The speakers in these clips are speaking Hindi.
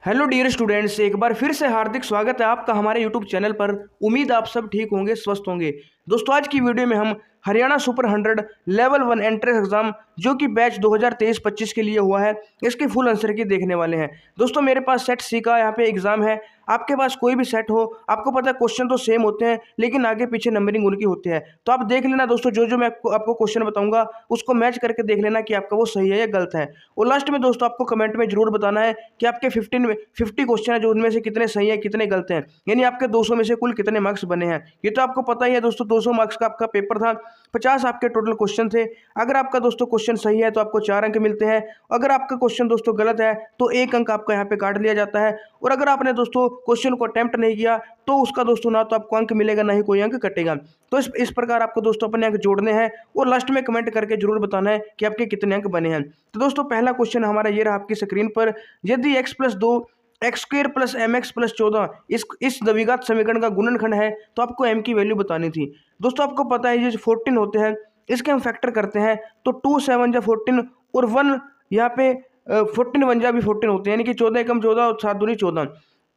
हेलो डियर स्टूडेंट्स, एक बार फिर से हार्दिक स्वागत है आपका हमारे यूट्यूब चैनल पर। उम्मीद आप सब ठीक होंगे, स्वस्थ होंगे। दोस्तों, आज की वीडियो में हम Haryana super 100 level 1 entrance exam जो कि बैच 2023-25 के लिए हुआ है, इसके फुल आंसर की देखने वाले हैं। दोस्तों, मेरे पास सेट सी का यहाँ पे एग्जाम है। आपके पास कोई भी सेट हो, आपको पता है क्वेश्चन तो सेम होते हैं लेकिन आगे पीछे नंबरिंग उनकी होती है। तो आप देख लेना दोस्तों, जो जो मैं आपको क्वेश्चन बताऊंगा उसको मैच करके देख लेना कि आपका वो सही है या गलत है। और लास्ट में दोस्तों आपको कमेंट में जरूर बताना है कि आपके 50 क्वेश्चन है जो उनमें से कितने सही है कितने गलत हैं, यानी आपके 200 में से कुल कितने मार्क्स बने हैं। ये तो आपको पता ही है दोस्तों, 200 मार्क्स का आपका पेपर था, 50 आपके टोटल क्वेश्चन थे। अगर आपका दोस्तों क्वेश्चन सही है तो आपको 4 अंक मिलते हैं। अगर आपका क्वेश्चन दोस्तों गलत है तो 1 अंक आपका यहाँ पे काट लिया जाता है। और अगर आपने दोस्तों क्वेश्चन को अटेम्प्ट नहीं किया तो उसका दोस्तों ना तो आपको अंक मिलेगा ना ही कोई अंक कटेगा। तो इस प्रकार आपको दोस्तों अपने अंक जोड़ने हैं और लास्ट में कमेंट करके जरूर बताना है कि आपके कितने अंक बने हैं। तो दोस्तों, पहला क्वेश्चन हमारा ये रहा आपकी स्क्रीन पर। यदि x+2 x² plus mx plus 14 इस द्विघात समीकरण का गुणनखंड है तो आपको m की वैल्यू बतानी थी। दोस्तों, आपको पता है ये जो 14 होते हैं इसके हम फैक्टर करते हैं तो 2 7 जा 14 और 1 यहाँ पे 14 1 जा भी 14 होते हैं, यानी कि 14 एकम 14 और 7 दूनी 14।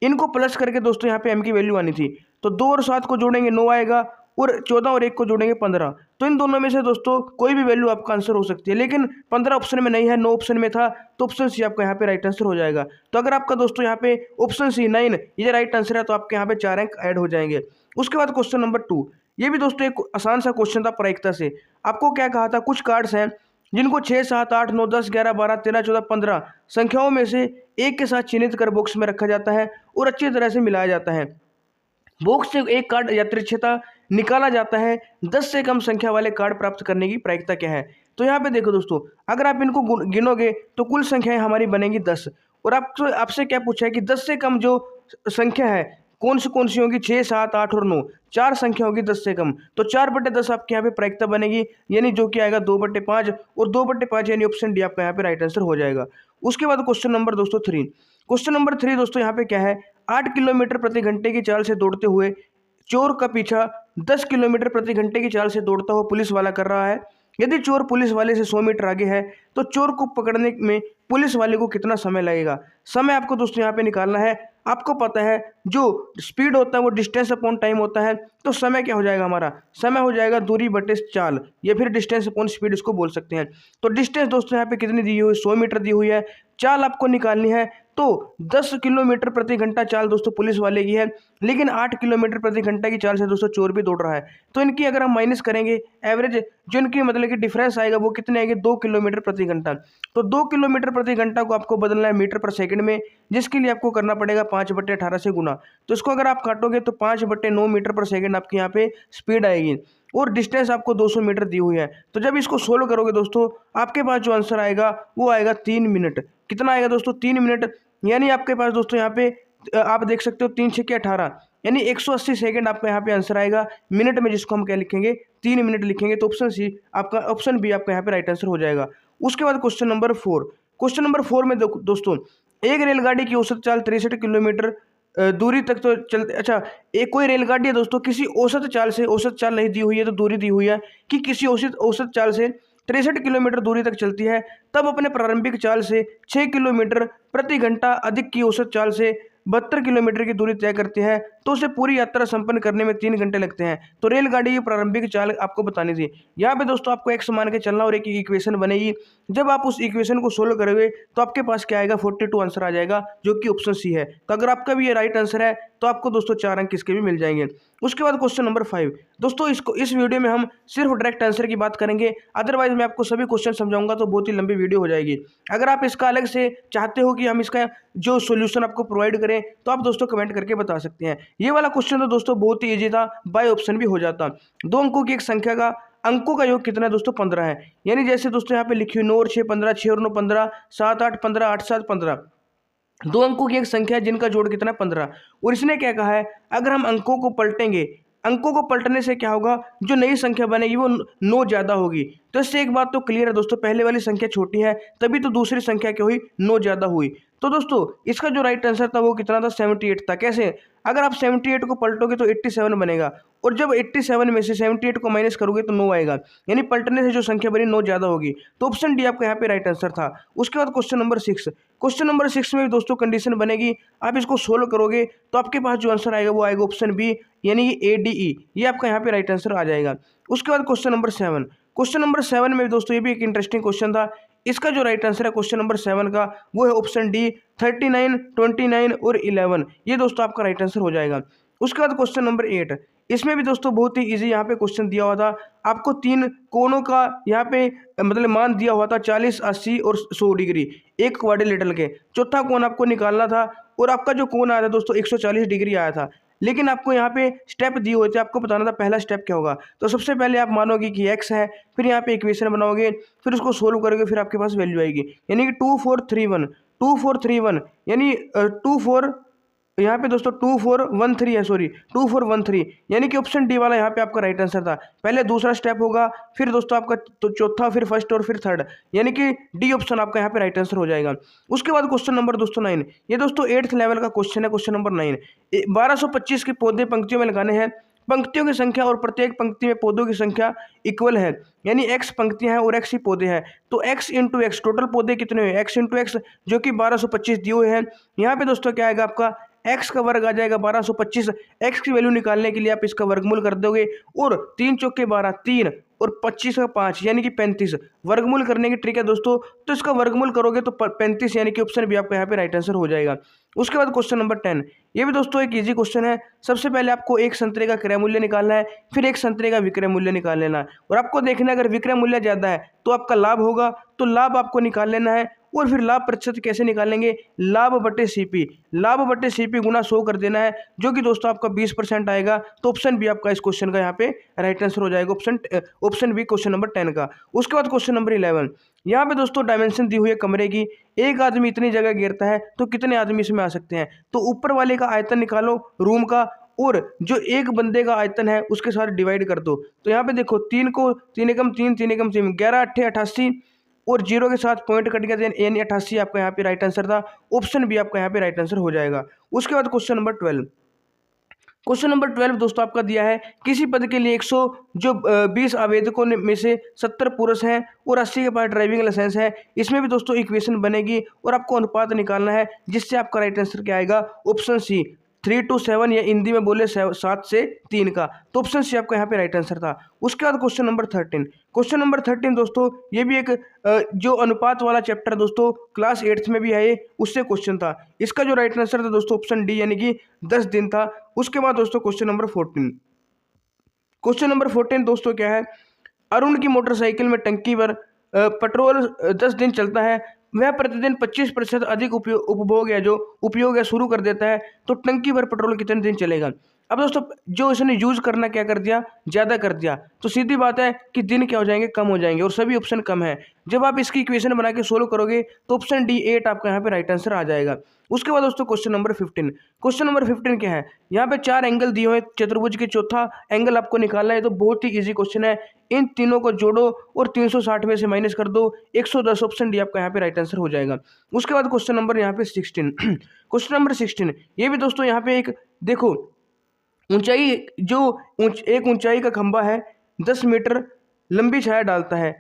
इनको प्लस करके दोस्तों यहाँ पे m की वैल्यू आनी थी। तो 2 और 7 को जोड़ेंगे 9 आएगा और 14 और 1 को जोड़ेंगे 15। तो इन दोनों में से दोस्तों कोई भी वैल्यू आपका आंसर हो सकती है, लेकिन 15 ऑप्शन में नहीं है, 9 ऑप्शन में था, तो ऑप्शन सी आपका यहाँ पे राइट आंसर हो जाएगा। तो अगर आपका दोस्तों यहाँ पे ऑप्शन सी 9 ये राइट आंसर है तो आपके यहाँ पे 4 अंक ऐड हो जाएंगे। उसके बाद क्वेश्चन नंबर 2, ये भी दोस्तों एक आसान सा क्वेश्चन था प्रायिकता से। आपको क्या कहा था, कुछ कार्ड्स हैं जिनको 6 7 8 9 10 11 12 13 14 15 संख्याओं में से एक के साथ चिन्हित कर बॉक्स में रखा जाता है और अच्छी तरह से मिलाया जाता है। बॉक्स से एक कार्ड यादृच्छिकता निकाला जाता है, 10 से कम संख्या वाले कार्ड प्राप्त करने की प्रायिकता क्या है। तो यहाँ पे देखो दोस्तों, अगर आप इनको गिनोगे तो कुल संख्याएं हमारी बनेंगी 10। और आपसे क्या पूछा है कि 10 से कम जो संख्या है कौन सी होगी, 6 7 8 और 9, 4 संख्या होगी 10 से कम। तो 4/10 आपके यहाँ पे प्रायिकता बनेगी, यानी जो कि आएगा 2/5 और 2/5 यानी ऑप्शन डी आपका यहाँ पे राइट आंसर हो जाएगा। उसके बाद क्वेश्चन नंबर दोस्तों 3, क्वेश्चन नंबर 3 दोस्तों यहाँ पे क्या है, 8 किलोमीटर प्रति घंटे की चाल से दौड़ते हुए चोर का पीछा 10 किलोमीटर प्रति घंटे की चाल से दौड़ता हुआ पुलिस वाला कर रहा है। यदि चोर पुलिस वाले से 100 मीटर आगे है तो चोर को पकड़ने में पुलिस वाले को कितना समय लगेगा। समय आपको दोस्तों यहाँ पे निकालना है। आपको पता है जो स्पीड होता है वो डिस्टेंस अपॉन टाइम होता है, तो समय क्या हो जाएगा, हमारा समय हो जाएगा दूरी बटे चाल, या फिर डिस्टेंस अपॉन स्पीड इसको बोल सकते हैं। तो डिस्टेंस दोस्तों यहाँ पे कितनी दी हुई है, 100 मीटर दी हुई है। चाल आपको निकालनी है तो 10 किलोमीटर प्रति घंटा चाल दोस्तों पुलिस वाले की है, लेकिन 8 किलोमीटर प्रति घंटा की चाल से दोस्तों चोर भी दौड़ रहा है। तो इनकी अगर हम माइनस करेंगे एवरेज जो इनकी मतलब कि डिफरेंस आएगा वो कितने आएंगे, 2 किलोमीटर प्रति घंटा। तो 2 किलोमीटर प्रति घंटा को आपको बदलना है मीटर पर सेकंड में, जिसके लिए आपको करना पड़ेगा 5/18 से गुना। तो इसको अगर आप काटोगे तो 5/9 मीटर पर सेकंड आपकी यहाँ पे स्पीड आएगी और डिस्टेंस आपको 200 मीटर दी हुई है। तो जब इसको सोल्व करोगे दोस्तों आपके पास जो आंसर आएगा वो आएगा 3 मिनट। कितना आएगा दोस्तों, 3 मिनट। यानी आपके पास दोस्तों यहाँ पे आप देख सकते हो 3 6 18 यानी 180 सेकंड आपका यहाँ पे आंसर आएगा मिनट में, जिसको हम क्या लिखेंगे 3 मिनट लिखेंगे। तो ऑप्शन सी आपका, ऑप्शन बी आपका यहाँ पे राइट आंसर हो जाएगा। उसके बाद क्वेश्चन नंबर 4, क्वेश्चन नंबर 4 में दोस्तों एक रेलगाड़ी की औसत चाल 63 किलोमीटर दूरी तक तो चलते, अच्छा एक कोई रेलगाड़ी है दोस्तों किसी औसत चाल से, औसत चाल नहीं दी हुई है तो दूरी दी हुई है कि किसी औसत चाल से 63 किलोमीटर दूरी तक चलती है, तब अपने प्रारंभिक चाल से 6 किलोमीटर प्रति घंटा अधिक की औसत चाल से 72 किलोमीटर की दूरी तय करती है, तो उसे पूरी यात्रा संपन्न करने में 3 घंटे लगते हैं। तो रेलगाड़ी की प्रारंभिक चाल आपको बतानी थी। यहाँ पे दोस्तों आपको एक्स मान के चलना और एक इक्वेशन बनेगी। जब आप उस इक्वेशन को सोल्व करोगे तो आपके पास क्या आएगा, 42 आंसर आ जाएगा, जो कि ऑप्शन सी है। तो अगर आपका भी ये राइट आंसर है तो आपको दोस्तों 4 अंक इसके भी मिल जाएंगे। उसके बाद क्वेश्चन नंबर 5 दोस्तों, इस वीडियो में हम सिर्फ डायरेक्ट आंसर की बात करेंगे, अदरवाइज मैं आपको सभी क्वेश्चन समझाऊंगा तो बहुत ही लंबी वीडियो हो जाएगी। अगर आप इसका अलग से चाहते हो कि हम इसका जो सोल्यूशन आपको प्रोवाइड करें तो आप दोस्तों कमेंट करके बता सकते हैं। ये वाला क्वेश्चन तो दोस्तों बहुत ही ईजी था, बाय ऑप्शन भी हो जाता। 2 अंकों की एक संख्या का अंकों का योग कितना है दोस्तों, 15 है। यानी जैसे दोस्तों यहाँ पे लिखी हुई 9 और 6 15, 6 और 9 15, 7 8 15, 8 7 15। 2 अंकों की एक संख्या है जिनका जोड़ कितना है, 15। और इसने क्या कहा है, अगर हम अंकों को पलटेंगे, अंकों को पलटने से क्या होगा, जो नई संख्या बनेगी वो 9 ज़्यादा होगी। तो इससे एक बात तो क्लियर है दोस्तों, पहले वाली संख्या छोटी है तभी तो दूसरी संख्या क्या हुई, 9 ज़्यादा हुई। तो दोस्तों इसका जो राइट आंसर था वो कितना था, 78 था। कैसे, अगर आप 78 को पलटोगे तो 87 बनेगा, और जब 87 में से 78 को माइनस करोगे तो 9 आएगा, यानी पलटने से जो संख्या बनी 9 ज़्यादा होगी। तो ऑप्शन डी आपका यहाँ पे राइट आंसर था। उसके बाद क्वेश्चन नंबर 6, क्वेश्चन नंबर 6 में भी दोस्तों कंडीशन बनेगी, आप इसको सोल्व करोगे तो आपके पास जो आंसर आएगा वो आएगा ऑप्शन बी, यानी कि ADE, ये आपका यहाँ पे राइट आंसर आ जाएगा। उसके बाद क्वेश्चन नंबर 7, क्वेश्चन नंबर 7 में भी दोस्तों ये भी एक इंटरेस्टिंग क्वेश्चन था। इसका जो राइट आंसर है क्वेश्चन नंबर 7 का वो है ऑप्शन डी, 39, 29 और 11, ये दोस्तों आपका राइट आंसर हो जाएगा। उसके बाद क्वेश्चन नंबर 8, इसमें भी दोस्तों बहुत ही इजी यहाँ पे क्वेश्चन दिया हुआ था, आपको 3 कोणों का यहाँ पे मतलब मान दिया हुआ था 40, 80 और 100 डिग्री एक क्वाड्रिलेटरल के। चौथा कोण आपको निकालना था, और आपका जो कोण आया था दोस्तों 140 डिग्री आया था, लेकिन आपको यहाँ पे स्टेप दिए हुए थे, आपको बताना था पहला स्टेप क्या होगा। तो सबसे पहले आप मानोगे कि x है, फिर यहाँ पे इक्वेशन बनाओगे, फिर उसको सोल्व करोगे, फिर आपके पास वैल्यू आएगी, यानी कि 2431, 2431 यानी 24, यहाँ पे दोस्तों 2413 है, सॉरी 2413, यानी कि ऑप्शन डी वाला यहाँ पे आपका राइट आंसर था। पहले दूसरा स्टेप होगा, फिर दोस्तों आपका तो चौथा, फिर फर्स्ट और फिर थर्ड, यानी कि डी ऑप्शन आपका यहाँ पे राइट आंसर हो जाएगा। उसके बाद क्वेश्चन नंबर दोस्तों 9, ये दोस्तों 8th लेवल का क्वेश्चन है, क्वेश्चन नंबर 9। 1225 के पौधे पंक्तियों में लगाने हैं, पंक्तियों की संख्या और प्रत्येक पंक्ति में पौधों की संख्या इक्वल है, यानी x पंक्तियां हैं और x ही पौधे हैं, तो x इंटू एक्स, टोटल पौधे कितने हुए, x इंटू एक्स जो कि 1225 दिए हुए हैं। यहाँ पे दोस्तों क्या आएगा, आपका x का वर्ग आ जाएगा 1225, x की वैल्यू निकालने के लिए आप इसका वर्गमूल कर दोगे, और 3 चौके 12, 3 और 25 का 5 यानी कि 35, वर्गमूल करने की ट्रिक है दोस्तों, तो इसका वर्गमूल करोगे तो 35, यानी कि ऑप्शन भी आपका यहाँ पे राइट आंसर हो जाएगा। उसके बाद क्वेश्चन नंबर 10, ये भी दोस्तों एक इजी क्वेश्चन है। सबसे पहले आपको एक संतरे का क्रय मूल्य निकालना है, फिर एक संतरे का विक्रय मूल्य निकाल लेना है, और आपको देखना है अगर विक्रय मूल्य ज़्यादा है तो आपका लाभ होगा, तो लाभ आपको निकाल लेना है। और फिर लाभ प्रतिशत कैसे निकालेंगे, लाभ बटे CP, लाभ बटे CP गुना 100 कर देना है, जो कि दोस्तों आपका 20% आएगा। तो ऑप्शन बी आपका इस क्वेश्चन का यहाँ पे राइट आंसर हो जाएगा, ऑप्शन बी क्वेश्चन नंबर 10 का। उसके बाद क्वेश्चन नंबर 11, यहाँ पे दोस्तों डायमेंशन दी हुई है कमरे की, एक आदमी इतनी जगह घेरता है तो कितने आदमी इसमें आ सकते हैं। तो ऊपर वाले का आयतन निकालो रूम का, और जो एक बंदे का आयतन है उसके साथ डिवाइड कर दो। तो यहाँ पे देखो 3 को 3 एकम 3, 3 एकम 3, 11 8 88, और 0 के साथ पॉइंट कट गया, यानी 88 आपका यहाँ पे राइट आंसर था। ऑप्शन बी आपका यहाँ पे राइट आंसर हो जाएगा। उसके बाद क्वेश्चन नंबर 12, क्वेश्चन नंबर 12 दोस्तों आपका दिया है, किसी पद के लिए 20 आवेदकों में से 70 पुरुष हैं और 80 के पास ड्राइविंग लाइसेंस है। इसमें भी दोस्तों इक्वेशन बनेगी और आपको अनुपात निकालना है, जिससे आपका राइट आंसर क्या आएगा, ऑप्शन सी 3:7, या हिंदी में बोले 7 से 3 का। तो ऑप्शन सी आपका यहाँ पे राइट आंसर था। उसके बाद क्वेश्चन नंबर 13, क्वेश्चन नंबर 13 दोस्तों ये भी एक जो अनुपात वाला चैप्टर दोस्तों क्लास 8th में भी है, ये उससे क्वेश्चन था। इसका जो राइट आंसर था दोस्तों ऑप्शन डी, यानी कि 10 दिन था। उसके बाद दोस्तों क्वेश्चन नंबर 14, क्वेश्चन नंबर 14 दोस्तों क्या है, अरुण की मोटरसाइकिल में टंकी पर पेट्रोल 10 दिन चलता है, वह प्रतिदिन 25% अधिक उपयोग है शुरू कर देता है, तो टंकी पर पेट्रोल कितने दिन चलेगा। अब दोस्तों जो इसने यूज करना क्या कर दिया, ज़्यादा कर दिया, तो सीधी बात है कि दिन क्या हो जाएंगे, कम हो जाएंगे, और सभी ऑप्शन कम है। जब आप इसकी इक्वेशन बना के सोल्व करोगे तो ऑप्शन डी 8 आपका यहाँ पे राइट आंसर आ जाएगा। उसके बाद दोस्तों क्वेश्चन नंबर 15, क्वेश्चन नंबर 15 क्या है, यहाँ पे 4 एंगल दिए हुए चतुर्भुज के, चौथा एंगल आपको निकालना है। तो बहुत ही इजी क्वेश्चन है, इन तीनों को जोड़ो और 360 में से माइनस कर दो, 110, ऑप्शन डी आपका यहाँ पे राइट आंसर हो जाएगा। उसके बाद क्वेश्चन नंबर यहाँ पे 16, क्वेश्चन नंबर 16 ये भी दोस्तों यहाँ पे एक देखो, ऊंचाई एक ऊंचाई का खंभा है, 10 मीटर लंबी छाया डालता है,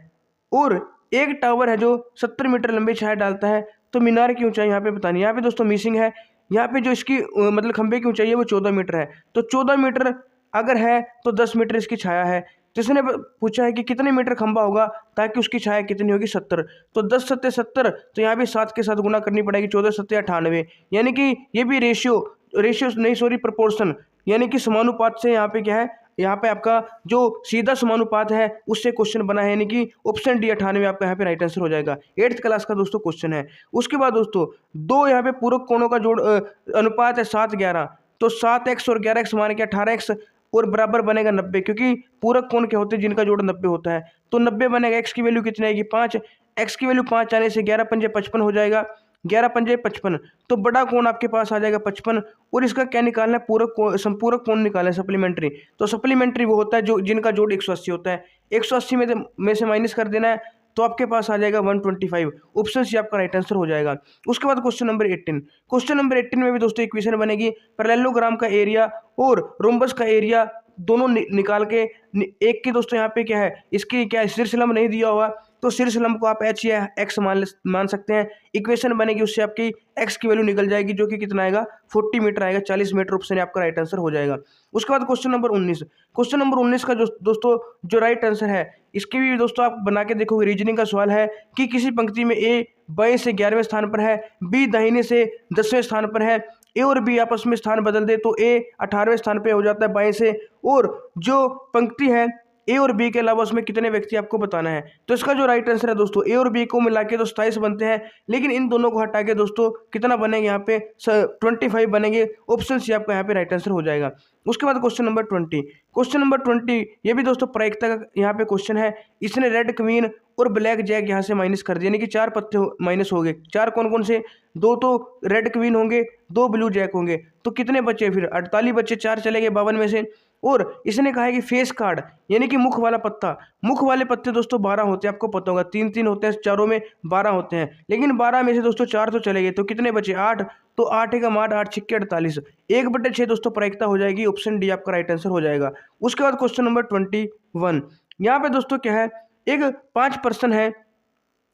और एक टावर है जो 70 मीटर लंबी छाया डालता है, तो मीनार की ऊंचाई यहाँ पे बतानी है। यहाँ पे दोस्तों मिसिंग है, यहाँ पे जो इसकी मतलब खंभे की ऊंचाई है वो 14 मीटर है, तो 14 मीटर अगर है तो 10 मीटर इसकी छाया है। जिसने पूछा है कि कितने मीटर खंभा होगा ताकि उसकी छाया कितनी होगी, 70, तो 10 सत्ते 70, तो यहाँ भी 7 के साथ गुना करनी पड़ेगी, 14 सत्ते 98, यानी कि ये भी रेशियो नहीं सॉरी प्रोपोर्शन, यानी कि समानुपात से यहाँ पे क्या है, यहाँ पे आपका जो सीधा समानुपात है उससे क्वेश्चन बना है, यानी कि ऑप्शन डी 98 आपका यहाँ पे राइट आंसर हो जाएगा। 8th क्लास का दोस्तों क्वेश्चन है। उसके बाद दोस्तों दो यहाँ पे पूरक कोणों का जोड़ अनुपात है 7:11, तो 7x और 11x मान के 18x और बराबर बनेगा 90, क्योंकि पूरक कोण क्या होते हैं जिनका जोड़ 90 होता है। तो 90 बनेगा, x की वैल्यू कितनी आएगी 5, x की वैल्यू 5 आने से 11 पंजे 55 हो जाएगा, 11 पंजे 55, तो बड़ा कोण आपके पास आ जाएगा 55। और इसका क्या निकालना है, संपूरक कोण निकालना है, सप्लीमेंट्री। तो सप्लीमेंट्री वो होता है जो जिनका जोड़ 180 होता है, 180 में से माइनस कर देना है, तो आपके पास आ जाएगा 125। ऑप्शन सी आपका राइट आंसर हो जाएगा। उसके बाद क्वेश्चन नंबर 18। क्वेश्चन नंबर 18 में भी दोस्तों इक्वेशन बनेगी, पैरेललोग्राम का एरिया और रोम्बस का एरिया दोनों निकाल के एक की दोस्तों यहाँ पे क्या है, इसकी क्या शीर्षलंब नहीं दिया हुआ, तो शीर्षलंब को आप एच या एक्स मान सकते हैं। इक्वेशन बनेगी, उससे आपकी एक्स की वैल्यू निकल जाएगी, जो कि कितना आएगा 40 मीटर आएगा, 40 मीटर ऑप्शन आपका राइट आंसर हो जाएगा। उसके बाद क्वेश्चन नंबर 19। क्वेश्चन नंबर 19 का दोस्तों जो राइट आंसर है, इसके भी दोस्तों आप बना के देखोगे, रीजनिंग का सवाल है कि किसी पंक्ति में ए बाएं से 11वें स्थान पर है, बी दाहिने से 10वें स्थान पर है, ए और बी आपस में स्थान बदल दे तो ए 18वें स्थान पे हो जाता है बाएं से, और जो पंक्ति है ए और बी के अलावा उसमें कितने व्यक्ति आपको बताना है। तो इसका जो राइट आंसर है दोस्तों, ए और बी को मिला के तो 27 बनते हैं, लेकिन इन दोनों को हटा के दोस्तों कितना बनेंगे यहाँ पे 25 बनेंगे। ऑप्शन सी आपका यहाँ पे राइट आंसर हो जाएगा। उसके बाद क्वेश्चन नंबर 20। क्वेश्चन नंबर 20 ये भी दोस्तों प्रायिकता का यहाँ पे क्वेश्चन है। इसने रेड क्वीन और ब्लैक जैक यहाँ से माइनस कर दिया, यानी कि 4 पत्ते माइनस हो गए। 4 कौन कौन से, 2 तो रेड क्वीन होंगे, 2 ब्लू जैक होंगे, तो कितने बचे फिर 48 बच्चे, 4 चले गए 52 में से। और इसने कहा है कि फेस कार्ड यानी कि मुख वाला पत्ता, मुख वाले पत्ते दोस्तों 12 होते हैं, आपको पता होगा 3-3 होते हैं, चारों में 12 होते हैं, लेकिन 12 में से दोस्तों 4 तो चले गए, तो कितने बचे 8, तो 8 का 8, 8 छिक्के 48, 1/6 दोस्तों प्रायिकता हो जाएगी। ऑप्शन डी आपका राइट आंसर हो जाएगा। उसके बाद क्वेश्चन नंबर 21। यहाँ पे दोस्तों क्या है, एक 5 पर्सन है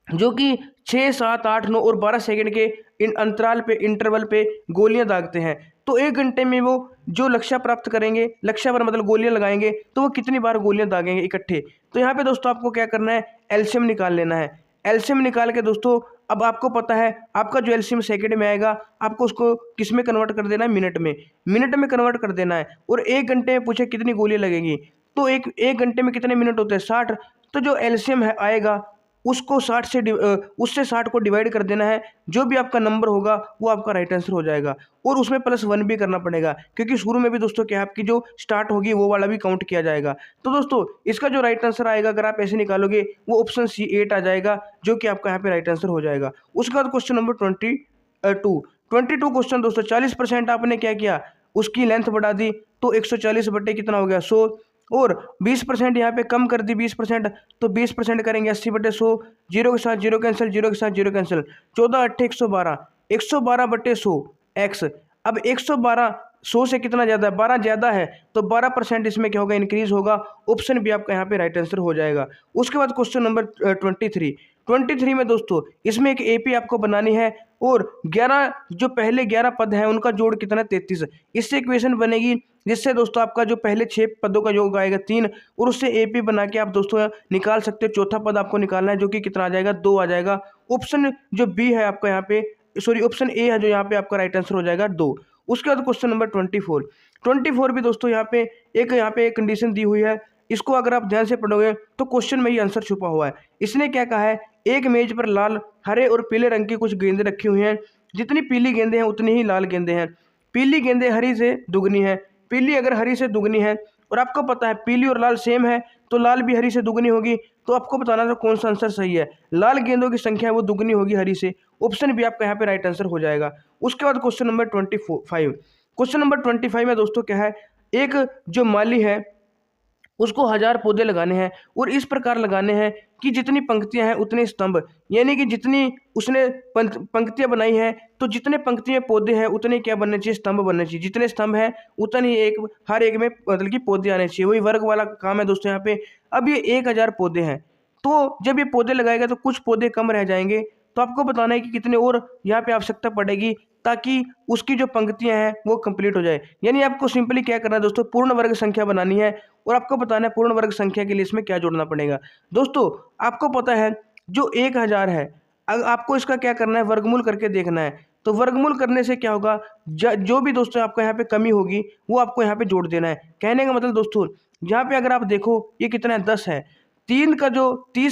जो कि 6, 7, 8, 9 और 12 सेकंड के इंटरवल पे गोलियां दागते हैं। तो 1 घंटे में वो जो लक्ष्य प्राप्त करेंगे, लक्ष्य पर मतलब गोलियां लगाएंगे, तो वो कितनी बार गोलियां दागेंगे इकट्ठे। तो यहाँ पे दोस्तों आपको क्या करना है, एलसीएम निकाल लेना है। एलसीएम निकाल के दोस्तों अब आपको पता है आपका जो एलसीएम सेकंड में आएगा, आपको उसको किस में कन्वर्ट कर देना है, मिनट में, मिनट में कन्वर्ट कर देना है। और 1 घंटे में पूछे कितनी गोलियां लगेंगी, तो एक घंटे में कितने मिनट होते हैं 60, तो जो एलसीएम है आएगा उसको 60 से उससे 60 को डिवाइड कर देना है, जो भी आपका नंबर होगा वो आपका राइट आंसर हो जाएगा। और उसमें +1 भी करना पड़ेगा, क्योंकि शुरू में भी दोस्तों क्या है आपकी जो स्टार्ट होगी वो वाला भी काउंट किया जाएगा। तो दोस्तों इसका जो राइट आंसर आएगा अगर आप ऐसे निकालोगे, वो ऑप्शन सी 8 आ जाएगा, जो कि आपका यहाँ पे राइट आंसर हो जाएगा। उसके बाद क्वेश्चन नंबर 22 क्वेश्चन दोस्तों 40% आपने क्या किया, उसकी लेंथ बढ़ा दी, तो 140 बटे कितना हो गया 100, और 20% यहाँ पे कम कर दी 20%, तो 20% करेंगे 80/100, 0 के साथ 0 कैंसिल, 0 के साथ 0 कैंसिल, 14 8 112, 112/100 एक्स। अब 112 100 से कितना ज़्यादा है, 12 ज़्यादा है, तो 12% इसमें क्या होगा, इंक्रीज होगा। ऑप्शन भी आपका यहाँ पे राइट आंसर हो जाएगा। उसके बाद क्वेश्चन नंबर 23 में दोस्तों इसमें एक एपी आपको बनानी है, और 11 जो पहले 11 पद हैं उनका जोड़ कितना है 33। इससे इक्वेशन बनेगी, जिससे दोस्तों आपका जो पहले 6 पदों का योग आएगा 3, और उससे एपी बना के आप दोस्तों निकाल सकते हो। चौथा पद आपको निकालना है, जो कि कितना आ जाएगा 2 आ जाएगा। ऑप्शन जो बी है आपका यहाँ पे, सॉरी ऑप्शन ए है जो यहाँ पे आपका राइट आंसर हो जाएगा 2। उसके बाद क्वेश्चन नंबर 24 भी दोस्तों यहाँ पे एक कंडीशन दी हुई है, इसको अगर आप ध्यान से पढ़ोगे तो क्वेश्चन में ही आंसर छुपा हुआ है। इसने क्या कहा है, एक मेज पर लाल, हरे और पीले रंग की कुछ गेंदें रखी हुई हैं, जितनी पीली गेंदें हैं उतनी ही लाल गेंदें हैं, पीली गेंदें हरी से दुगनी है, पीली अगर हरी से दुगनी है, और आपको पता है पीली और लाल सेम है, तो लाल भी हरी से दुगनी होगी, तो आपको बताना था कौन सा आंसर सही है। लाल गेंदों की संख्या है वो दुगनी होगी हरी से, ऑप्शन भी आपका यहाँ पे राइट आंसर हो जाएगा। उसके बाद क्वेश्चन नंबर 25 में दोस्तों क्या है, एक जो माली है उसको 1000 पौधे लगाने हैं, और इस प्रकार लगाने हैं कि जितनी पंक्तियां हैं उतने स्तंभ, यानी कि जितनी उसने पंक्तियां बनाई हैं, तो जितने पंक्तियां पौधे हैं उतने क्या बनने चाहिए, स्तंभ बनने चाहिए, जितने स्तंभ हैं उतने ही हर एक में मतलब कि पौधे आने चाहिए, वही वर्ग वाला काम है दोस्तों यहाँ पे। अब ये 1000 पौधे हैं, तो जब ये पौधे लगाएगा तो कुछ पौधे कम रह जाएंगे, तो आपको बताना है कि कितने और यहाँ पे आवश्यकता पड़ेगी, ताकि उसकी जो पंक्तियां हैं वो कंप्लीट हो जाए। यानी आपको सिंपली क्या करना है दोस्तों, पूर्ण वर्ग संख्या बनानी है, और आपको बताना है पूर्ण वर्ग संख्या के लिए इसमें क्या जोड़ना पड़ेगा। दोस्तों आपको पता है जो 1000 है, आपको इसका क्या करना है, वर्गमूल करके देखना है। तो वर्गमूल करने से क्या होगा, जो भी दोस्तों आपको यहाँ पे कमी होगी वो आपको यहाँ पे जोड़ देना है। कहने का मतलब दोस्तों यहाँ पे अगर आप देखो ये कितना है 10 है, 30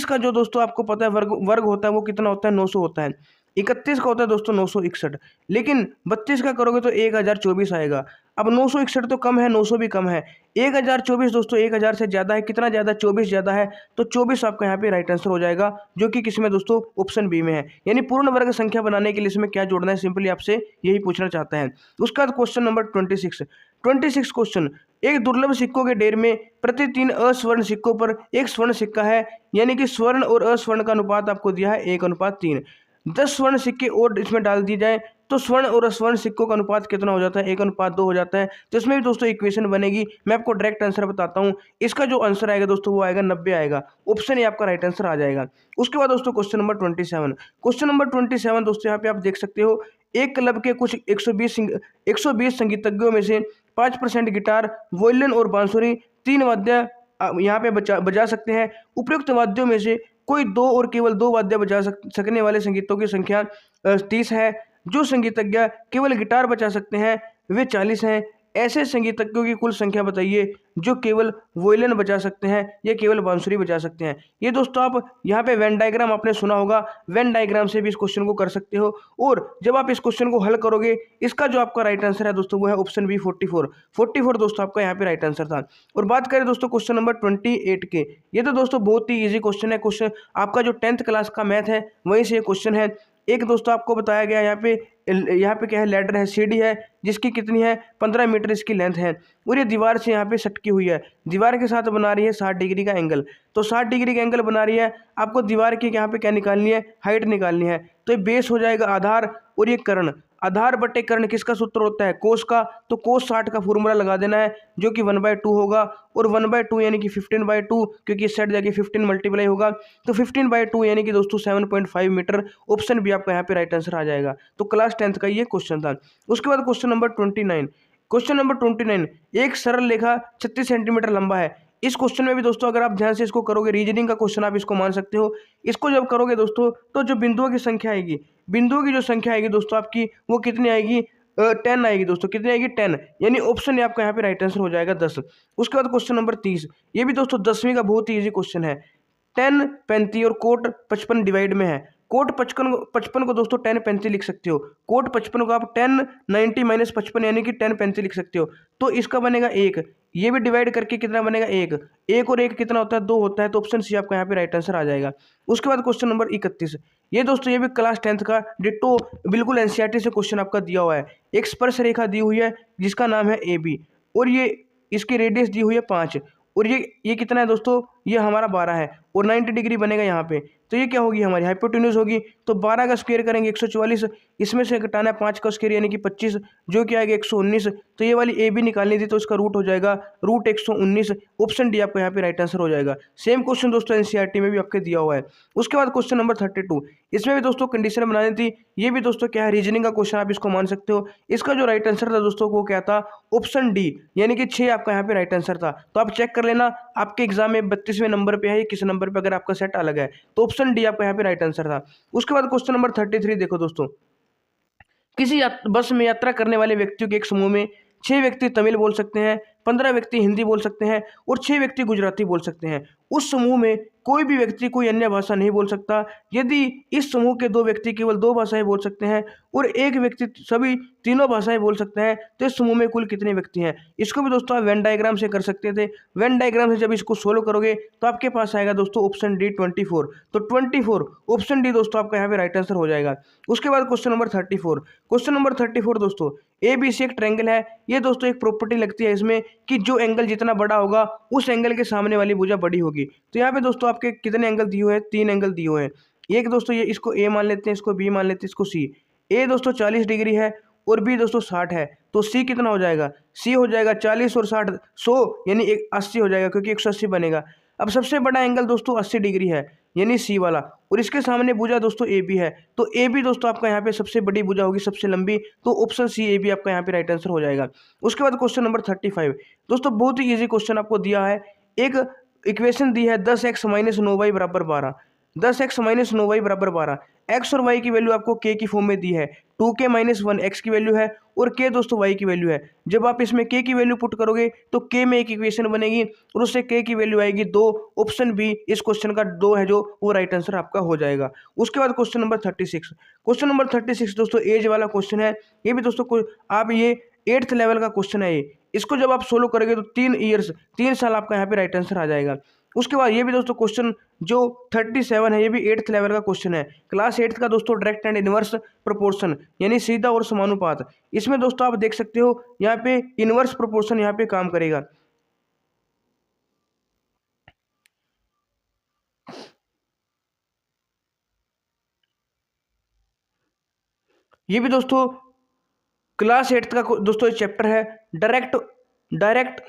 का जो दोस्तों आपको पता है वर्ग होता है वो कितना होता है 900 होता है, 31 का होता है दोस्तों 961, लेकिन 32 का करोगे तो 1024 आएगा। अब 961 तो कम है, 900 भी कम है, 1024 दोस्तों 1000 से ज़्यादा है, कितना ज़्यादा 24 ज़्यादा है, तो 24 आपका यहाँ पे राइट आंसर हो जाएगा, जो कि किसमें दोस्तों ऑप्शन बी में है। यानी पूर्ण वर्ग संख्या बनाने के लिए इसमें क्या जोड़ना है, सिंपली आपसे यही पूछना चाहता है। उसका क्वेश्चन नंबर 26 क्वेश्चन, एक दुर्लभ सिक्कों के ढेर में प्रति 3 अस्वर्ण सिक्कों पर एक स्वर्ण सिक्का है, यानी कि स्वर्ण और अस्वर्ण का अनुपात आपको दिया है 1:3। 10 स्वर्ण सिक्के और इसमें डाल दिए जाए तो स्वर्ण और अस्वर्ण सिक्कों का अनुपात कितना हो जाता है, 1:2 हो जाता है। तो इसमें भी दोस्तों इक्वेशन बनेगी। मैं आपको डायरेक्ट आंसर बताता हूँ। इसका जो आंसर आएगा दोस्तों वो आएगा 90 आएगा। ऑप्शन ए आपका राइट आंसर आ जाएगा। उसके बाद दोस्तों क्वेश्चन नंबर 27। क्वेश्चन नंबर 27 दोस्तों यहाँ पे आप देख सकते हो, एक क्लब के कुछ 120 संगीतज्ञों में से 5% गिटार, वायलिन और बांसुरी 3 वाद्य यहाँ पे बजा सकते हैं। उपयुक्त वाद्यों में से कोई 2 और केवल 2 वाद्य बजा सकने वाले संगीतों की संख्या 30 है। जो संगीतज्ञ केवल गिटार बजा सकते हैं वे 40 हैं। ऐसे संगीतज्ञों की कुल संख्या बताइए जो केवल वोयलिन बजा सकते हैं या केवल बांसुरी बजा सकते हैं। ये दोस्तों आप यहाँ पे वेन डायग्राम आपने सुना होगा, वेन डायग्राम से भी इस क्वेश्चन को कर सकते हो। और जब आप इस क्वेश्चन को हल करोगे, इसका जो आपका राइट आंसर है दोस्तों वो है ऑप्शन बी 44 दोस्तों आपका यहाँ पे राइट आंसर था। और बात करें दोस्तों क्वेश्चन नंबर 28 के, ये तो दोस्तों बहुत ही ईजी क्वेश्चन है। क्वेश्चन आपका जो 10th क्लास का मैथ है वहीं से ये क्वेश्चन है। एक दोस्तों आपको बताया गया यहाँ पे क्या है, लैडर है, सीढ़ी है जिसकी कितनी है 15 मीटर इसकी लेंथ है और ये दीवार से यहाँ पे सटकी हुई है। दीवार के साथ बना रही है 60 डिग्री का एंगल। तो 60 डिग्री का एंगल बना रही है, आपको दीवार की यहाँ पे क्या निकालनी है, हाइट निकालनी है। तो ये बेस हो जाएगा आधार और ये कर्ण। आधार बटे कर्ण किसका सूत्र होता है, कोस का। तो कोस 60 का फॉर्मूला लगा देना है जो कि 1/2 होगा। और 1/2 यानी कि 15/2, क्योंकि इस साइड जाके 15 मल्टीप्लाई होगा। तो 15/2 यानी कि दोस्तों 7.5 मीटर। ऑप्शन भी आपका यहाँ पे राइट आंसर आ जाएगा। तो क्लास 10th का ये क्वेश्चन था। उसके बाद क्वेश्चन नंबर 29। क्वेश्चन नंबर 29, एक सरल रेखा 36 सेंटीमीटर लंबा है। इस क्वेश्चन में भी दोस्तों अगर आप ध्यान से इसको करोगे, रीजनिंग का क्वेश्चन आप इसको मान सकते हो। इसको जब करोगे दोस्तों तो जो बिंदुओं की संख्या आएगी, बिंदुओं की जो संख्या आएगी दोस्तों आपकी वो कितनी आएगी, 10 आएगी दोस्तों। कितनी आएगी, 10, यानी ऑप्शन आपका यहाँ पे राइट आंसर हो जाएगा 10। उसके बाद क्वेश्चन नंबर 30, ये भी दोस्तों 10वीं का बहुत ही ईजी क्वेश्चन है। 10 35 और कोट 55 डिवाइड में है। कोट 55 को दोस्तों 10 35 लिख सकते हो। कोट 55 को आप 10 90 माइनस 55 यानी कि 10 35 लिख सकते हो। तो इसका बनेगा 1, ये भी डिवाइड करके कितना बनेगा 1, 1 और 1 कितना होता है, 2 होता है। तो ऑप्शन सी आपका यहाँ पे राइट आंसर आ जाएगा। उसके बाद क्वेश्चन नंबर 31, ये दोस्तों ये भी क्लास 10th का डिट्टो बिल्कुल एनसीईआरटी से क्वेश्चन आपका दिया हुआ है। एक स्पर्श रेखा दी हुई है जिसका नाम है AB और ये इसकी रेडियस दी हुई है 5 और ये कितना है दोस्तों, ये हमारा 12 है और 90 डिग्री बनेगा यहाँ पे। तो ये क्या होगी, हमारी हाइपोटेन्यूज होगी। तो 12 का स्क्वायर करेंगे 144, इसमें से घटाना है 5 का स्क्वायर यानी कि 25, जो कि आएगा 119। तो ये वाली AB निकालनी थी तो इसका रूट हो जाएगा रूट 119। ऑप्शन डी आपका यहाँ पे राइट आंसर हो जाएगा। सेम क्वेश्चन दोस्तों एनसीईआरटी में भी आपके दिया हुआ है। उसके बाद क्वेश्चन नंबर 32, इसमें भी दोस्तों कंडीशन बनानी थी। ये भी दोस्तों क्या है, रीजनिंग का क्वेश्चन, आप इसको मान सकते हो। इसका जो राइट आंसर था दोस्तों वो क्या था, ऑप्शन डी यानी कि 6 आपका यहाँ पे राइट आंसर था। तो आप चेक कर लेना आपके एग्जाम में 32वें नंबर पे है, किस नंबर पे अगर आपका सेट अलग है। तो ऑप्शन डी आपका यहाँ पे राइट आंसर था। उसके बाद क्वेश्चन नंबर 33 देखो दोस्तों, किसी बस में यात्रा करने वाले व्यक्तियों के एक समूह में 6 व्यक्ति तमिल बोल सकते हैं, 15 व्यक्ति हिंदी बोल सकते हैं और 6 व्यक्ति गुजराती बोल सकते हैं। उस समूह में कोई भी व्यक्ति कोई अन्य भाषा नहीं बोल सकता। यदि इस समूह के 2 व्यक्ति केवल 2 भाषाएं बोल सकते हैं और एक व्यक्ति सभी तीनों भाषाएं बोल सकते हैं, तो इस समूह में कुल कितने व्यक्ति हैं। इसको भी दोस्तों आप वेन डायग्राम से कर सकते थे। वेन डायग्राम से जब इसको सोल्व करोगे तो आपके पास आएगा दोस्तों ऑप्शन डी 24। तो 24 ऑप्शन डी दोस्तों आपका यहाँ पे राइट आंसर हो जाएगा। उसके बाद क्वेश्चन नंबर 34। क्वेश्चन नंबर 34 दोस्तों, ABC एक ट्रायंगल है। ये दोस्तों एक प्रॉपर्टी लगती है इसमें कि जो एंगल जितना बड़ा होगा उस एंगल के सामने वाली भुजा बड़ी होगी। तो यहाँ पे दोस्तों आपके कितने एंगल दिए हुए हैं, 3 एंगल दिए हुए हैं। एक दोस्तों ये इसको A मान लेते हैं, इसको B मान लेते हैं, इसको C। A दोस्तों 40 डिग्री है और B दोस्तों 60 है। तो C कितना हो जाएगा, C हो जाएगा 40 और 60 100 यानी 80 हो जाएगा, क्योंकि 180 बनेगा। अब सबसे बड़ा एंगल दोस्तों 80 डिग्री है यानी C वाला, और इसके सामने भुजा दोस्तों AB है। तो AB दोस्तों आपका यहाँ पे सबसे बड़ी भुजा होगी, सबसे लंबी। तो ऑप्शन C AB आपका यहाँ पे राइट आंसर हो जाएगा। उसके बाद क्वेश्चन नंबर 35 दोस्तों, बहुत ही ईजी क्वेश्चन आपको दिया है। एक इक्वेशन दी है 10x - 9y = 12। 10x - 9y = 12। x और y की वैल्यू आपको k की फॉर्म में दी है। 2k - 1 x की वैल्यू है और k दोस्तों y की वैल्यू है। जब आप इसमें k की वैल्यू पुट करोगे तो k में एक इक्वेशन बनेगी और उससे k की वैल्यू आएगी 2। ऑप्शन बी इस क्वेश्चन का 2 है जो वो राइट आंसर आपका हो जाएगा। उसके बाद क्वेश्चन नंबर 36। क्वेश्चन नंबर 36 दोस्तों एज वाला क्वेश्चन है। ये भी दोस्तों आप ये 8th लेवल का क्वेश्चन है। ये इसको जब आप सोल्व करोगे तो 3 साल आपका यहाँ पे राइट आंसर आ जाएगा। उसके बाद ये भी दोस्तों क्वेश्चन जो 37 है, ये भी 8th लेवल का क्वेश्चन है, क्लास 8th का दोस्तों, डायरेक्ट एंड इनवर्स प्रोपोर्शन, यानी सीधा और समानुपात। इसमें दोस्तों आप देख सकते हो यहाँ पे इनवर्स प्रोपोर्शन यहाँ पे काम करेगा। ये भी दोस्तों क्लास 8th का दोस्तों चैप्टर है, डायरेक्ट डायरेक्ट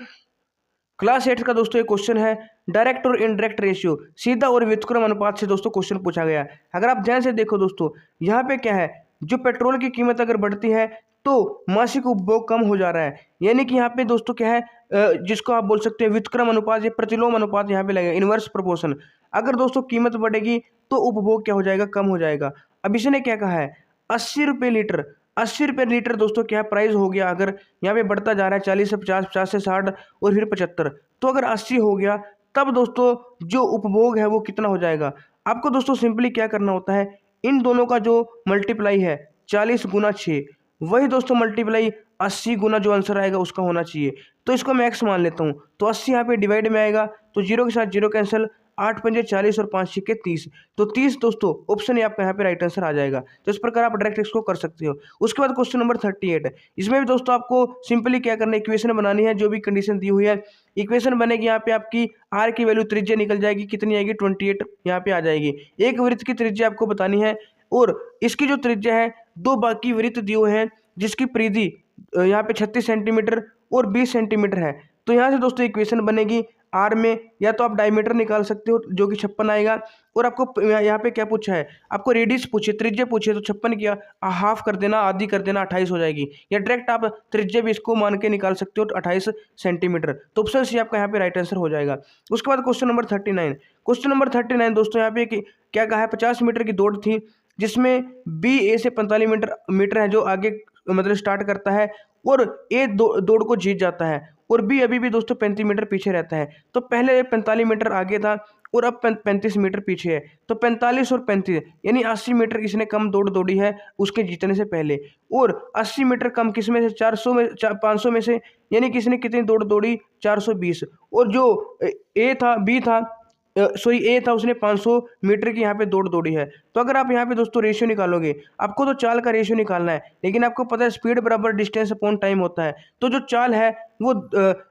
क्लास 8 का दोस्तों एक क्वेश्चन है, डायरेक्ट और इनडायरेक्ट रेशियो, सीधा और व्युत्क्रम अनुपात से दोस्तों क्वेश्चन पूछा गया है। अगर आप ध्यान से देखो दोस्तों, यहाँ पे क्या है, जो पेट्रोल की कीमत अगर बढ़ती है तो मासिक उपभोग कम हो जा रहा है, यानी कि यहाँ पे दोस्तों क्या है, जिसको आप बोल सकते हैं व्युत्क्रम अनुपात या प्रतिलोम अनुपात यहाँ पे लगेगा, इनवर्स प्रोपोर्शन। अगर दोस्तों कीमत बढ़ेगी तो उपभोग क्या हो जाएगा, कम हो जाएगा। अब इसने क्या कहा है, 80 रुपये लीटर, 80 रुपये लीटर दोस्तों क्या है प्राइस हो गया, अगर यहाँ पे बढ़ता जा रहा है 40 से 50, 50 से 60 और फिर 75, तो अगर 80 हो गया तब दोस्तों जो उपभोग है वो कितना हो जाएगा। आपको दोस्तों सिंपली क्या करना होता है, इन दोनों का जो मल्टीप्लाई है 40 गुना 6, वही दोस्तों मल्टीप्लाई 80 गुना जो आंसर आएगा उसका होना चाहिए। तो इसको मैं एक्स मान लेता हूँ, तो 80 यहाँ पे डिवाइड में आएगा, तो जीरो के साथ जीरो कैंसिल, 8 पंजे 40 और 5 छिक्के 30, तो 30 दोस्तों ऑप्शन आपका यहाँ पे राइट आंसर आ जाएगा। तो इस प्रकार आप डायरेक्ट इसको कर सकते हो। उसके बाद क्वेश्चन नंबर 38 है, इसमें भी दोस्तों आपको सिंपली क्या करना है, इक्वेशन बनानी है, जो भी कंडीशन दी हुई है इक्वेशन बनेगी, यहाँ पे आपकी आर की वैल्यू त्रिज्या निकल जाएगी, कितनी आएगी 28 यहाँ पे आ जाएगी। एक वृत्त की त्रिज्या आपको बतानी है और इसकी जो त्रिज्या है, दो बाकी वृत्त दिए हुए हैं जिसकी परिधि यहाँ पे 36 सेंटीमीटर और 20 सेंटीमीटर है। तो यहाँ से दोस्तों इक्वेशन बनेगी आर में, या तो आप डायमीटर निकाल सकते हो जो कि 56 आएगा, और आपको यहाँ पे क्या पूछा है, आपको रेडियस पूछे, त्रिज्या पूछे, तो 56 किया हाफ कर देना, आधी कर देना, 28 हो जाएगी, या डायरेक्ट आप त्रिज्या भी इसको मान के निकाल सकते हो 28 सेंटीमीटर। तो ऑप्शन सी आपका यहाँ पे राइट आंसर हो जाएगा। उसके बाद क्वेश्चन नंबर 39, क्वेश्चन नंबर 39 दोस्तों यहाँ पे क्या कहा है, 50 मीटर की दौड़ थी जिसमें बी ए से 45 मीटर है जो आगे मतलब स्टार्ट करता है, और ए दौड़ को जीत जाता है, और बी अभी भी दोस्तों 35 मीटर पीछे रहता है। तो पहले 45 मीटर आगे था और अब 35 मीटर पीछे है, तो 45 और 35 यानी 80 मीटर इसने कम दौड़ दौड़ी है उसके जीतने से पहले, और 80 मीटर कम किस में से, 400 में 500 में से, यानी किसने कितनी दौड़ दौड़ी 420, और जो ए था उसने 500 मीटर की यहाँ पे दौड़ दौड़ी है। तो अगर आप यहाँ पे दोस्तों रेशियो निकालोगे, आपको तो चाल का रेशियो निकालना है, लेकिन आपको पता है स्पीड बराबर डिस्टेंस अपॉन टाइम होता है, तो जो चाल है वो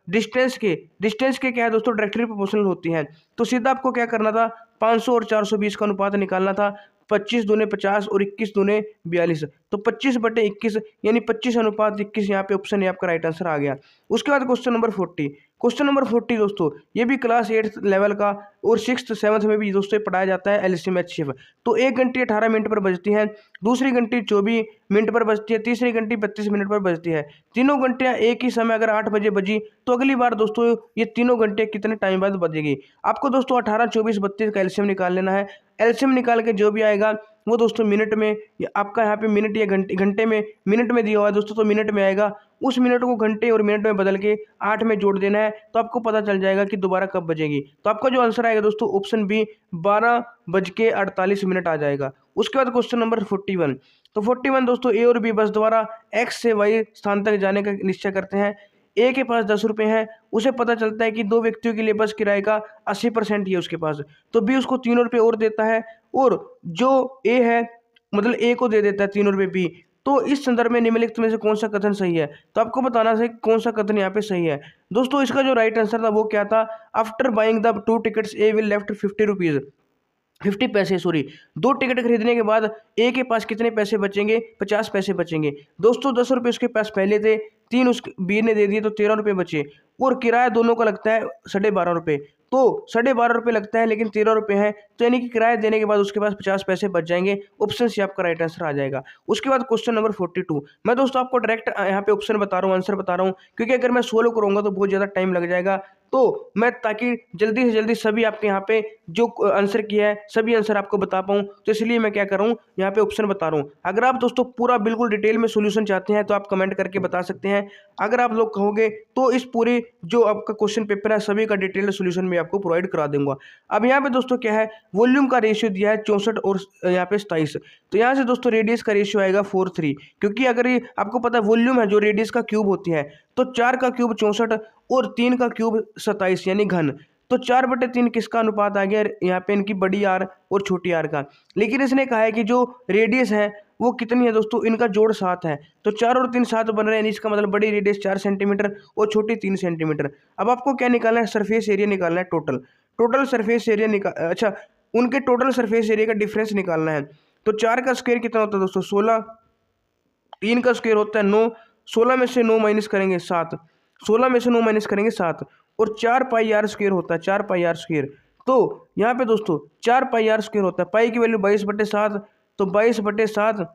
डिस्टेंस के क्या है दोस्तों, डायरेक्टली प्रोपोर्शनल होती है। तो सीधा आपको क्या करना था, 500 और 420 का अनुपात निकालना था, 25 दूने 50 और 21 दूने 42, तो 25/21 यानी 25:21 यहाँ पे ऑप्शन है आपका राइट आंसर आ गया। उसके बाद क्वेश्चन नंबर 40, क्वेश्चन नंबर 40 दोस्तों ये भी क्लास 8th लेवल का और 6th 7th में भी दोस्तों पढ़ाया जाता है, एलसीएम एचसीएफ। तो 1 घंटे 18 मिनट पर बजती है, दूसरी घंटी 24 मिनट पर बजती है, तीसरी घंटी 32 मिनट पर बजती है। तीनों घंटियां एक ही समय अगर 8 बजे बजी तो अगली बार दोस्तों ये तीनों घंटे कितने टाइम बाद बजेगी। आपको दोस्तों 18, 24, 32 का एलसीएम निकाल लेना है। एलसीएम निकाल के जो भी आएगा वो दोस्तों मिनट में, आपका यहाँ पे मिनट या घंटे में, मिनट में दिया हुआ है दोस्तों, तो मिनट में आएगा, उस मिनट को घंटे और मिनट में बदल के 8 में जोड़ देना है, तो आपको पता चल जाएगा कि दोबारा कब बजेगी। तो आपका जो आंसर आएगा दोस्तों ऑप्शन बी 12:48 आ जाएगा। उसके बाद क्वेश्चन नंबर 41, तो 41 दोस्तों ए और बी बस द्वारा एक्स से वाई स्थान तक जाने का निश्चय करते हैं। ए के पास 10 रुपये हैं, उसे पता चलता है कि 2 व्यक्तियों के लिए बस किराए का 80% ही है उसके पास, तो बी उसको 3 रुपये और देता है, और जो ए है मतलब ए को दे देता है 3 रुपये बी। तो इस संदर्भ में निम्नलिखित में से कौन सा कथन सही है, तो आपको बताना है कौन सा कथन यहाँ पे सही है। दोस्तों इसका जो राइट आंसर था वो क्या था, after buying the 2 tickets A will left 50 पैसे, सॉरी 2 टिकट खरीदने के बाद ए के पास कितने पैसे बचेंगे, 50 पैसे बचेंगे। दोस्तों 10 रुपये उसके पास पहले थे, 3 उस बी ने दे दिए, तो 13 रुपये बचे, और किराया दोनों का लगता है 12.5 रुपये, तो 12.5 रुपये लगता है लेकिन 13 रुपये है, तो यानी कि किराया देने के बाद उसके पास 50 पैसे बच जाएंगे। ऑप्शन सी आपका राइट आंसर आ जाएगा। उसके बाद क्वेश्चन नंबर 42, मैं दोस्तों आपको डायरेक्ट यहाँ पे ऑप्शन बता रहा हूँ, आंसर बता रहा हूँ, क्योंकि अगर मैं सोल्व करूँगा तो बहुत ज़्यादा टाइम लग जाएगा, तो मैं ताकि जल्दी से जल्दी सभी आपके यहाँ पे जो आंसर किया है सभी आंसर आपको बता पाऊँ, तो इसलिए मैं क्या कर रहा हूँ यहाँ पे ऑप्शन बता रहा हूँ। अगर आप दोस्तों पूरा बिल्कुल डिटेल में सोल्यूशन चाहते हैं तो आप कमेंट करके बता सकते हैं। अगर आप लोग कहोगे तो इस पूरे जो आपका क्वेश्चन पेपर है सभी का डिटेल्ड सोल्यूशन मैं आपको प्रोवाइड करा दूंगा। अब यहाँ पे दोस्तों क्या है, वॉल्यूम का रेशियो दिया है 64 और यहाँ पे 27, तो यहाँ से दोस्तों रेडियस का रेशियो आएगा 4:3, क्योंकि अगर ये आपको पता है वॉल्यूम है जो रेडियस का क्यूब होती है, तो 4 का क्यूब 64 और 3 का क्यूब 27 यानी घन, तो 4/3 किसका अनुपात आ गया यहाँ पे, इनकी बड़ी आर और छोटी आर का। लेकिन इसने कहा है कि जो रेडियस है वो कितनी है दोस्तों, इनका जोड़ 7 है। तो 4 और 3 7 बन रहे हैं, इसका मतलब बड़ी रेडियस 4 सेंटीमीटर और छोटी 3 सेंटीमीटर। अब आपको क्या निकालना है, सरफेस एरिया निकालना है, टोटल सरफेस एरिया अच्छा, उनके टोटल सरफेस एरिया का डिफरेंस निकालना है। तो 4 का स्क्वायर कितना होता है दोस्तों 16, 3 का स्क्वायर होता है 9, 16 में से 9 माइनस करेंगे 7, 16 में से 9 माइनस करेंगे 7, और 4 पाई आर स्क्वायर होता है, 4 पाई आर स्क्वायर। तो यहाँ पे दोस्तों 4 पाई आर स्क्वायर होता है, पाई की वैल्यू 22/7, तो 22/7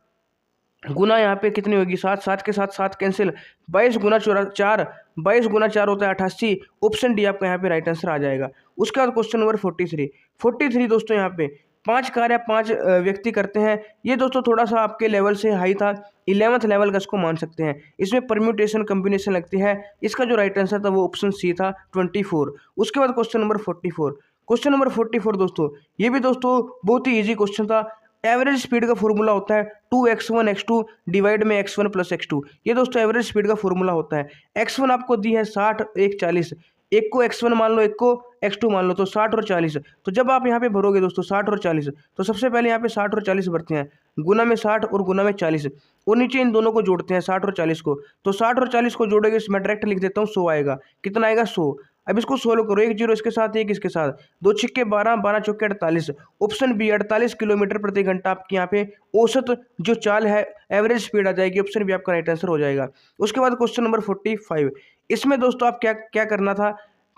गुना यहाँ पे कितनी होगी 7, 7 के साथ 7 कैंसिल, 22 गुना 4, 22 गुना 4 होता है 88। ऑप्शन डी आपका यहाँ पे राइट आंसर आ जाएगा। उसके बाद क्वेश्चन नंबर 43 दोस्तों, यहाँ पे 5 कार्य 5 व्यक्ति करते हैं। ये दोस्तों थोड़ा सा आपके लेवल से हाई था, 11th लेवल का इसको मान सकते हैं। इसमें परम्यूटेशन कम्बिनेशन लगती है। इसका जो राइट आंसर था वो ऑप्शन सी था 24। उसके बाद क्वेश्चन नंबर 44 दोस्तों, ये भी दोस्तों बहुत ही ईजी क्वेश्चन था। एवरेज स्पीड का फॉर्मूला होता है 2x1 x2 डिवाइड में x1 प्लस x2। ये दोस्तों एवरेज स्पीड का फॉर्मूला होता है। x1 आपको दी है 60, 1 40, एक को x1 मान लो, एक को x2 मान लो, तो 60 और 40। तो जब आप यहाँ पे भरोगे दोस्तों 60 और 40, तो सबसे पहले यहाँ पे 60 और 40 भरते हैं, गुना में 60 और गुना में 40, और नीचे इन दोनों को जोड़ते हैं 60 और 40 को। तो 60 और 40 को जोड़ोगे, इसमें डायरेक्ट लिख देता हूँ 100 आएगा। कितना आएगा 100। अब इसको सोल्व करो, 1 0 इसके साथ, 1 इसके साथ, 2 छिक्के 12, 12 चौके 48। ऑप्शन बी 48 किलोमीटर प्रति घंटा आपकी यहाँ पे औसत जो चाल है, एवरेज स्पीड आ जाएगी। ऑप्शन बी आपका राइट आंसर हो जाएगा। उसके बाद क्वेश्चन नंबर 45, इसमें दोस्तों आप क्या क्या करना था,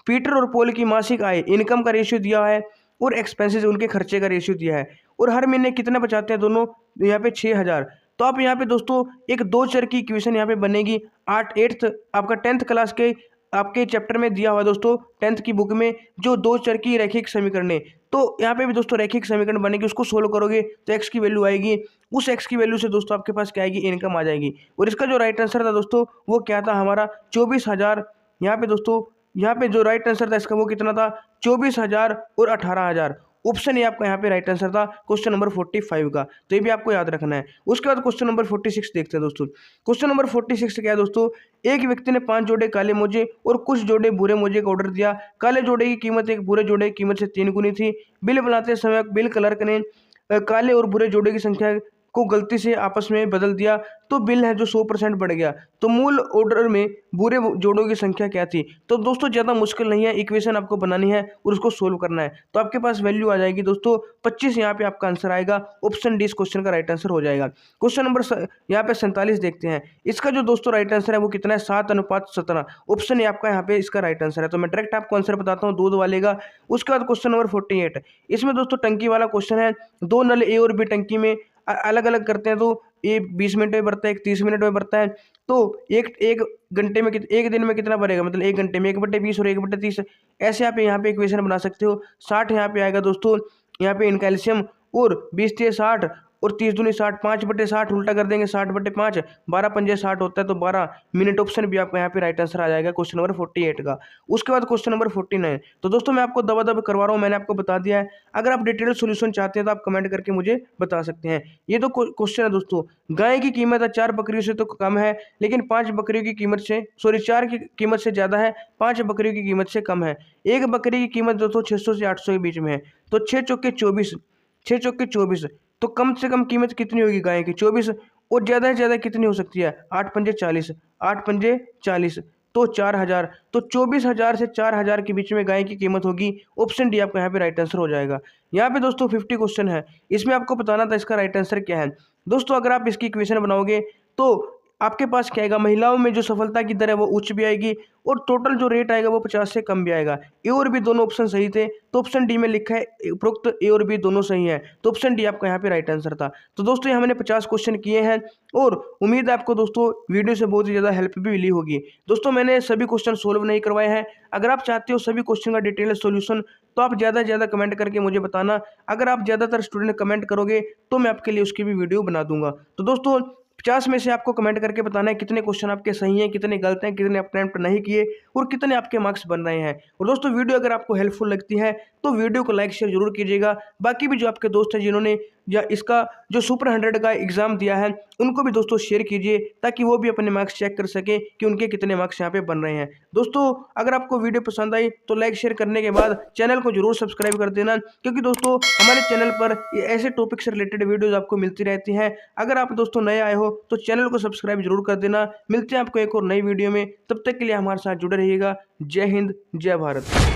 पीटर और पॉल की मासिक आय, इनकम का रेशियो दिया है और एक्सपेंसेस उनके खर्चे का रेशियो दिया है, और हर महीने कितना बचाते हैं दोनों, यहाँ पे 6000। तो आप यहाँ पे दोस्तों एक 2 चर की इक्वेशन यहाँ पे बनेगी। 8th आपका 10th क्लास के आपके चैप्टर में दिया हुआ दोस्तों, 10th की बुक में, जो 2 चर की रैखिक समीकरण है। तो यहाँ पे भी दोस्तों रैखिक समीकरण बनेगी, उसको सोल्व करोगे तो x की वैल्यू आएगी। उस x की वैल्यू से दोस्तों आपके पास क्या आएगी, इनकम आ जाएगी। और इसका जो राइट आंसर था दोस्तों वो क्या था हमारा 24000। यहाँ पे दोस्तों यहाँ पे जो राइट आंसर था इसका वो कितना था 24000 और 18000। ऑप्शन ये आपका यहाँ पे राइट आंसर था क्वेश्चन नंबर 45 का। तो ये भी आपको याद रखना है। उसके बाद क्वेश्चन नंबर 46 देखते हैं दोस्तों। क्वेश्चन नंबर 46 क्या है दोस्तों, एक व्यक्ति ने 5 जोड़े काले मोजे और कुछ जोड़े भूरे मोजे का ऑर्डर दिया। काले जोड़े की कीमत एक भूरे जोड़े की कीमत से 3 गुनी थी। बिल बनाते समय बिल क्लर्क ने काले और भूरे जोड़े की संख्या को गलती से आपस में बदल दिया, तो बिल है जो 100% बढ़ गया। तो मूल ऑर्डर में बुरे जोड़ों की संख्या क्या थी। तो दोस्तों ज़्यादा मुश्किल नहीं है, इक्वेशन आपको बनानी है और उसको सोल्व करना है। तो आपके पास वैल्यू आ जाएगी दोस्तों 25। यहाँ पे आपका आंसर आएगा। ऑप्शन डी इस क्वेश्चन का राइट आंसर हो जाएगा। क्वेश्चन नंबर यहाँ पे 47 देखते हैं। इसका जो दोस्तों राइट आंसर है वो कितना है 7:17। ऑप्शन ए आपका यहाँ पे इसका राइट आंसर है। तो मैं डायरेक्ट आपको आंसर बताता हूँ, दूध वाले का। उसके बाद क्वेश्चन नंबर 48, इसमें दोस्तों टंकी वाला क्वेश्चन है। 2 नल ए और बी टंकी में अलग अलग करते हैं। तो ये 20 मिनट में भरता है, एक 30 मिनट में भरता है। तो एक घंटे में एक दिन में कितना भरेगा, मतलब 1 घंटे में 1/20 और 1/30। ऐसे आप यहाँ पे इक्वेशन बना सकते हो। 60 यहाँ पे आएगा दोस्तों, यहाँ पे इनका एलसीएम, और 20 × 60 और 30 दूनी 60, 5/60 उल्टा कर देंगे 60/5, 12 पंजे 60 होता है, तो 12 मिनट। ऑप्शन भी आपका यहाँ पे राइट आंसर आ जाएगा क्वेश्चन नंबर 48 का। उसके बाद क्वेश्चन नंबर 49। तो दोस्तों मैं आपको दबा करवा रहा हूँ, मैंने आपको बता दिया है। अगर आप डिटेल सोल्यूशन चाहते हैं तो आप कमेंट करके मुझे बता सकते हैं। ये तो क्वेश्चन है दोस्तों, गाय की कीमत 4 बकरियों से तो कम है, लेकिन 5 बकरियों की कीमत से 4 की कीमत से ज़्यादा है, 5 बकरियों की कीमत से कम है। एक बकरी की कीमत दोस्तों 600 से 800 के बीच में है। तो 6 चौके 24, 6 चौके 24, तो कम से कम कीमत कितनी होगी गाय की 24, और ज़्यादा से ज़्यादा कितनी हो सकती है 8 पंजे 40, 8 पंजे 40, तो 4000। तो 24000 से 4000 के बीच में गाय की कीमत होगी। ऑप्शन डी आपका यहाँ पे राइट आंसर हो जाएगा। यहाँ पे दोस्तों 50 क्वेश्चन है, इसमें आपको बताना था इसका राइट आंसर क्या है। दोस्तों अगर आप इसकी इक्वेशन बनाओगे तो आपके पास क्या आएगा, महिलाओं में जो सफलता की दर है वो उच्च भी आएगी, और टोटल जो रेट आएगा वो 50 से कम भी आएगा। ए और बी दोनों ऑप्शन सही थे, तो ऑप्शन डी में लिखा है उपरोक्त ए और बी दोनों सही है, तो ऑप्शन डी आपका यहाँ पे राइट आंसर था। तो दोस्तों हमने 50 क्वेश्चन किए हैं, और उम्मीद है आपको दोस्तों वीडियो से बहुत ही ज़्यादा हेल्प भी मिली होगी। दोस्तों मैंने सभी क्वेश्चन सोल्व नहीं करवाए हैं। अगर आप चाहते हो सभी क्वेश्चन का डिटेल सोल्यूशन, तो आप ज़्यादा से ज़्यादा कमेंट करके मुझे बताना। अगर आप ज़्यादातर स्टूडेंट कमेंट करोगे तो मैं आपके लिए उसकी भी वीडियो बना दूंगा। तो दोस्तों 50 में से आपको कमेंट करके बताना है कितने क्वेश्चन आपके सही हैं, कितने गलत हैं, कितने अटेम्प्ट नहीं किए, और कितने आपके मार्क्स बन रहे हैं। और दोस्तों वीडियो अगर आपको हेल्पफुल लगती है तो वीडियो को लाइक शेयर जरूर कीजिएगा। बाकी भी जो आपके दोस्त हैं जिन्होंने या इसका जो सुपर 100 का एग्ज़ाम दिया है उनको भी दोस्तों शेयर कीजिए, ताकि वो भी अपने मार्क्स चेक कर सकें कि उनके कितने मार्क्स यहाँ पे बन रहे हैं। दोस्तों अगर आपको वीडियो पसंद आई तो लाइक शेयर करने के बाद चैनल को जरूर सब्सक्राइब कर देना, क्योंकि दोस्तों हमारे चैनल पर ये ऐसे टॉपिक से रिलेटेड वीडियोज़ आपको मिलती रहती हैं। अगर आप दोस्तों नए आए हो तो चैनल को सब्सक्राइब जरूर कर देना। मिलते हैं आपको एक और नई वीडियो में, तब तक के लिए हमारे साथ जुड़े रहिएगा। जय हिंद, जय भारत।